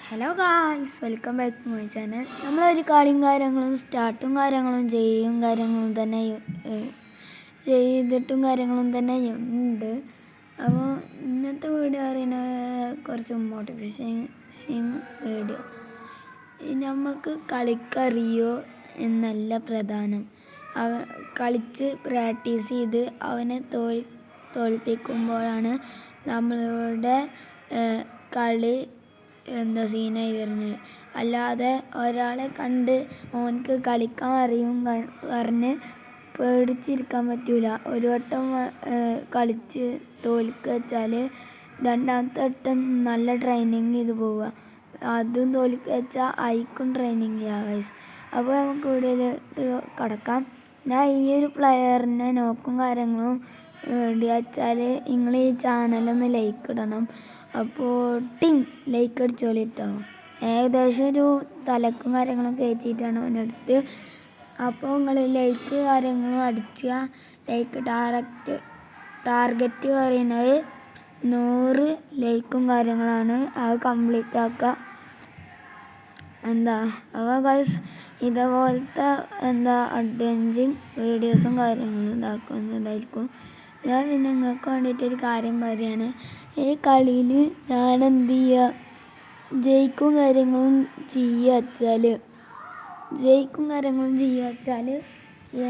Hello guys, welcome back to my channel. നമ്മളൊരു കളിയും കാര്യങ്ങളും സ്റ്റാർട്ടും കാര്യങ്ങളും തന്നെ ചെയ്തിട്ടും കാര്യങ്ങളും തന്നെ ഉണ്ട്. അപ്പോൾ ഇന്നത്തെ വീഡിയോ പറയുന്നത് കുറച്ച് മോട്ടിവേഷൻ വീഡിയോ. നമുക്ക് കളിക്കറിയോ എന്നല്ല പ്രധാനം, കളിച്ച് പ്രാക്ടീസ് ചെയ്ത് അവനെ തോൽപ്പിക്കുമ്പോഴാണ് നമ്മളുടെ കളി സീനായി വരുന്നത്. അല്ലാതെ ഒരാളെ കണ്ട് ഓനക്ക് കളിക്കാൻ അറിയും പറഞ്ഞ് പേടിച്ചിരിക്കാൻ പറ്റൂല. ഒരു വട്ടം കളിച്ച് തോൽക്കുക വെച്ചാൽ രണ്ടാമത്തെ വട്ടം നല്ല ട്രെയിനിങ് ചെയ്ത് പോവുക, അതും തോൽക്കുക വെച്ചാൽ അയക്കും ട്രെയിനിങ് ചെയ്യുക ഗൈസ്. അപ്പോൾ നമുക്ക് വീഡിയോയിലോട്ട് കടക്കാം. ഞാൻ ഈ ഒരു പ്ലെയറിനെ നോക്കും കാര്യങ്ങളും വേണ്ടി വെച്ചാൽ നിങ്ങൾ ഈ ചാനലൊന്ന് ലൈക്ക് ഇടണം. അപ്പോൾ ലൈക്ക് അടിച്ചോളിട്ടോ. ഏകദേശം ഒരു തലക്കും കാര്യങ്ങളും കയറ്റിയിട്ടാണ് അവനടുത്ത്. അപ്പോൾ നിങ്ങൾ ലൈക്ക് കാര്യങ്ങളും അടിക്കുക. ലൈക്ക് ടാർഗറ്റ് പറയുന്നത് 100 ലൈക്കും കാര്യങ്ങളാണ്. അത് കംപ്ലീറ്റ് ആക്കുക. അപ്പോൾ ഗൈസ് ഇതേപോലത്തെ അഡ്വഞ്ചറിങ് വീഡിയോസും കാര്യങ്ങളും ഇതാക്കുന്നതായിരിക്കും. ഞാൻ പിന്നെ നിങ്ങൾക്ക് വേണ്ടിയിട്ടൊരു കാര്യം പറയുകയാണ്. ഈ കളിയിൽ ഞാൻ എന്ത് ചെയ്യുക, ജയിക്കും കാര്യങ്ങളും ചെയ്യുക വെച്ചാൽ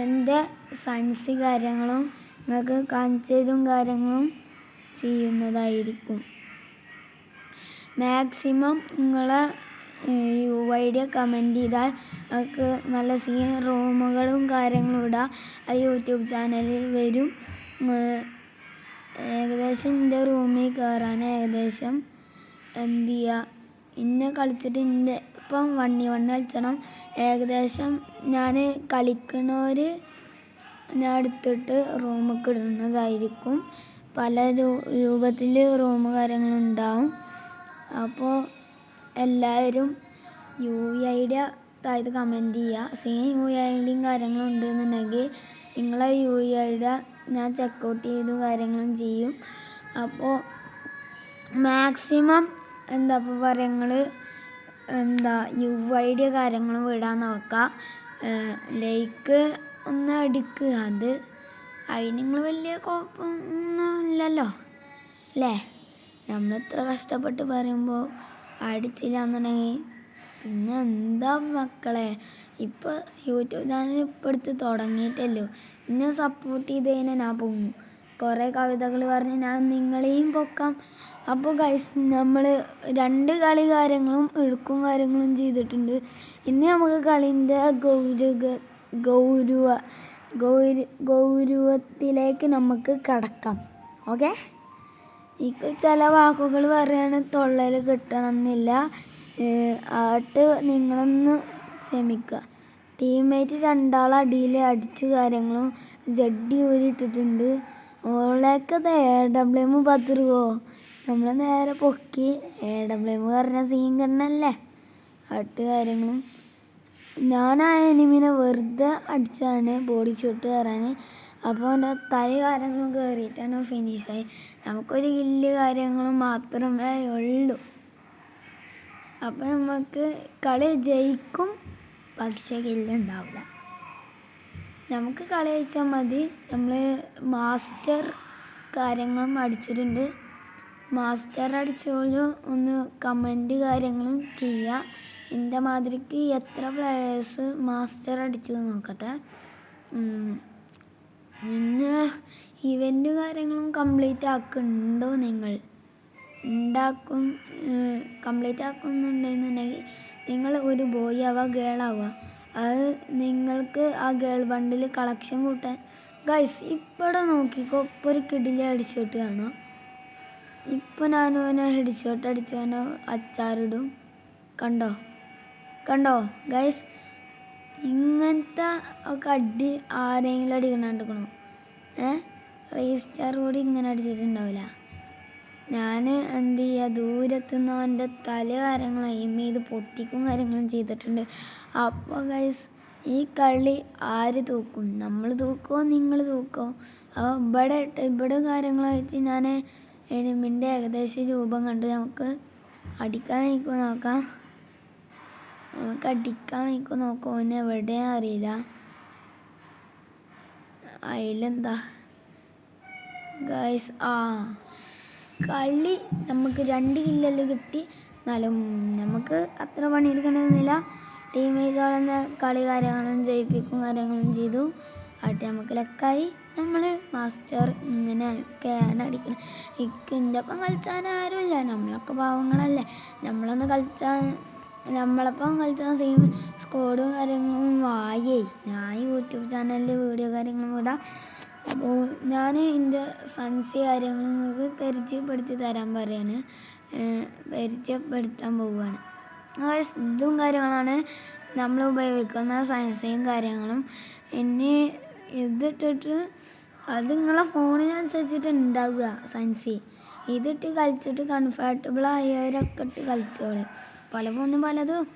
എൻ്റെ സയൻസ് കാര്യങ്ങളും നിങ്ങൾക്ക് കാണിച്ചതും കാര്യങ്ങളും ചെയ്യുന്നതായിരിക്കും. മാക്സിമം നിങ്ങളെ ഐഡിയ കമൻറ്റ് ചെയ്താൽ നമുക്ക് നല്ല സീൻ റൂമുകളും കാര്യങ്ങളും ഇടാം. ആ യൂട്യൂബ് ചാനലിൽ വരും. ഏകദേശം എൻ്റെ റൂമിൽ കയറാൻ ഏകദേശം എന്ത് ചെയ്യുക, ഇന്നെ കളിച്ചിട്ട് ഇപ്പം 1v1 കളിച്ചണം. ഏകദേശം ഞാൻ കളിക്കുന്നവർ ഞാൻ എടുത്തിട്ട് റൂമൊക്കെ ഇടുന്നതായിരിക്കും. പല രൂപത്തിൽ റൂം കാര്യങ്ങളുണ്ടാവും. അപ്പോൾ എല്ലാവരും ഐഡിയ താഴത്ത് കമൻറ്റ് ചെയ്യുക. സെയിം ഐഡിയും കാര്യങ്ങളും ഉണ്ടെന്നുണ്ടെങ്കിൽ നിങ്ങളെ ഐഡിയ ഞാൻ ചെക്കൗട്ട് ചെയ്തു കാര്യങ്ങളും ചെയ്യും. അപ്പോൾ മാക്സിമം നിങ്ങൾ ഐഡിയ കാര്യങ്ങളും വിടാൻ നോക്കുക. ലൈക്ക് ഒന്ന് അടിക്കുക. അതിന് നിങ്ങൾ വലിയ കുഴപ്പമൊന്നും ഇല്ലല്ലോ അല്ലേ? നമ്മളിത്ര കഷ്ടപ്പെട്ട് പറയുമ്പോൾ അടിച്ചില്ല എന്നുണ്ടെങ്കിൽ പിന്നെ എന്താ മക്കളെ. ഇപ്പോൾ യൂട്യൂബ് ചാനൽ എടുത്ത് തുടങ്ങിയിട്ടല്ലോ. എന്നെ സപ്പോർട്ട് ചെയ്ത് കഴിഞ്ഞാൽ ഞാൻ പൊങ്ങും. കുറേ കവിതകൾ പറഞ്ഞ് ഞാൻ നിങ്ങളെയും പൊക്കാം. അപ്പോൾ ഗൈസ് നമ്മൾ 2 കളി കാര്യങ്ങളും എഴുക്കും കാര്യങ്ങളും ചെയ്തിട്ടുണ്ട്. ഇനി നമുക്ക് കളീൻ്റെ ഗൗരവത്തിലേക്ക് നമുക്ക് കടക്കാം. ഓക്കെ, എനിക്ക് ചില വാക്കുകൾ പറയാണ് തൊള്ളയിൽ കിട്ടണമെന്നില്ല. നിങ്ങളൊന്ന് ക്ഷമിക്കുക. ടീംമേറ്റ് 2 അടിയിൽ അടിച്ചു കാര്യങ്ങളും ജഡ്ഡി ഊരിയിട്ടിട്ടുണ്ട്. ഓളേക്കത് AWM പതിരുവോ നമ്മൾ നേരെ പൊക്കി. AWM പറഞ്ഞ സീൻ കണ്ണല്ലേ കാര്യങ്ങളും. ഞാൻ ആ എനിമിനെ വെറുതെ അടിച്ചാണ് ബോഡി ഷോട്ട് കയറാൻ. അപ്പോൾ എൻ്റെ തല കാര്യങ്ങളും കയറിയിട്ടാണ് ഫിനിഷായി. നമുക്കൊരു കില്ല് കാര്യങ്ങളും മാത്രമേ ഉള്ളൂ. അപ്പോൾ നമുക്ക് കളി ജയിക്കും, പക്ഷേ കില്ലുണ്ടാവില്ല. നമുക്ക് കളി ജയിച്ചാൽ മതി. നമ്മൾ മാസ്റ്റർ കാര്യങ്ങളും അടിച്ചിട്ടുണ്ട്. മാസ്റ്റർ അടിച്ചോളൂ ഒന്ന് കമൻറ്റ് കാര്യങ്ങളും ചെയ്യുക. എൻ്റെ മാതിരിക്ക് എത്ര പ്ലെയേഴ്സ് മാസ്റ്റർ അടിച്ചു നോക്കട്ടെ. പിന്നെ ഇവൻ്റ് കാര്യങ്ങളും കംപ്ലീറ്റ് ആക്കുന്നുണ്ടോ നിങ്ങൾ? കംപ്ലീറ്റ് ആക്കുന്നുണ്ടെന്നുണ്ടെങ്കിൽ നിങ്ങൾ ഒരു ബോയ് ആവുക, ഗേൾ ആവുക. അത് നിങ്ങൾക്ക് ആ ഗേൾ ബണ്ടിൽ കളക്ഷൻ കൂട്ടാൻ. ഗൈസ് ഇവിടെ നോക്കിക്കോ, ഇപ്പോൾ ഒരു കിടില ഹെഡ്ഷോട്ട് കാണാം. ഇപ്പോൾ ഞാനവനെ ഹെഡ്ഷോട്ട് അടിച്ചവനോ അച്ചാറിടും. കണ്ടോ ഗൈസ്? ഇങ്ങനത്തെ ഒക്കെ അടി ആരെങ്കിലും അടിക്കണോ? റീസ്റ്റാർ കൂടി ഇങ്ങനെ അടിച്ചിട്ടുണ്ടാവില്ല. ഞാൻ എന്ത് ചെയ്യുക, ദൂരത്തുനിന്ന് അവൻ്റെ തല കാര്യങ്ങളും എയിം ചെയ്ത് പൊട്ടിക്കും കാര്യങ്ങളും ചെയ്തിട്ടുണ്ട്. അപ്പോൾ ഗൈസ് ഈ കളി ആര് തൂക്കും? നമ്മൾ തൂക്കുമോ നിങ്ങൾ തൂക്കുമോ? അപ്പോൾ ഇവിടെ കാര്യങ്ങളായിട്ട് ഞാൻ എനിമിൻ്റെ ഏകദേശം രൂപം കണ്ട് നമുക്ക് അടിക്കാൻ വയ്ക്കുമോ നോക്കാം. നമുക്ക് അടിക്കാൻ വയ്ക്കുമോ നോക്കാം. ഓന് എവിടെയും അറിയില്ല. അതിലെന്താ ഗൈസ്, കളി നമുക്ക് 2 കില്ലെല്ലാം കിട്ടി. എന്നാലും നമുക്ക് അത്ര പണിയെടുക്കണമെന്നില്ല. ടീമേറ്റോളം കളി കാര്യങ്ങളും ജയിപ്പിക്കും കാര്യങ്ങളും ചെയ്തു. ആട്ടെ നമുക്ക് ലക്കായി. നമ്മൾ മാസ്റ്റർ ഇങ്ങനെയൊക്കെയാണ് അടിക്കുന്നത്. എൻ്റെ ഒപ്പം കളിച്ചാൻ ആരുമില്ല. നമ്മളൊക്കെ പാവങ്ങളല്ലേ. നമ്മളൊപ്പം കളിച്ചാൽ സെയിം സ്കോഡും കാര്യങ്ങളും വായേ. ഞാൻ യൂട്യൂബ് ചാനലിൽ വീഡിയോ കാര്യങ്ങളും ഇടാം. അപ്പോൾ ഞാൻ എൻ്റെ സൻസി കാര്യങ്ങൾക്ക് പരിചയപ്പെടുത്തി തരാൻ പറയാണ്. പരിചയപ്പെടുത്താൻ പോവുകയാണ്. ഇതും കാര്യങ്ങളാണ് നമ്മൾ ഉപയോഗിക്കുന്ന സൻസിയും കാര്യങ്ങളും. ഇനി ഇതിട്ടിട്ട് അത് നിങ്ങളെ ഫോണിനനുസരിച്ചിട്ട് ഉണ്ടാവുക സൻസി. ഇതിട്ട് കളിച്ചിട്ട് കംഫർട്ടബിൾ ആയവരൊക്കെ ഇട്ട് കളിച്ചോളെ. പല ഫോണിനും പലതും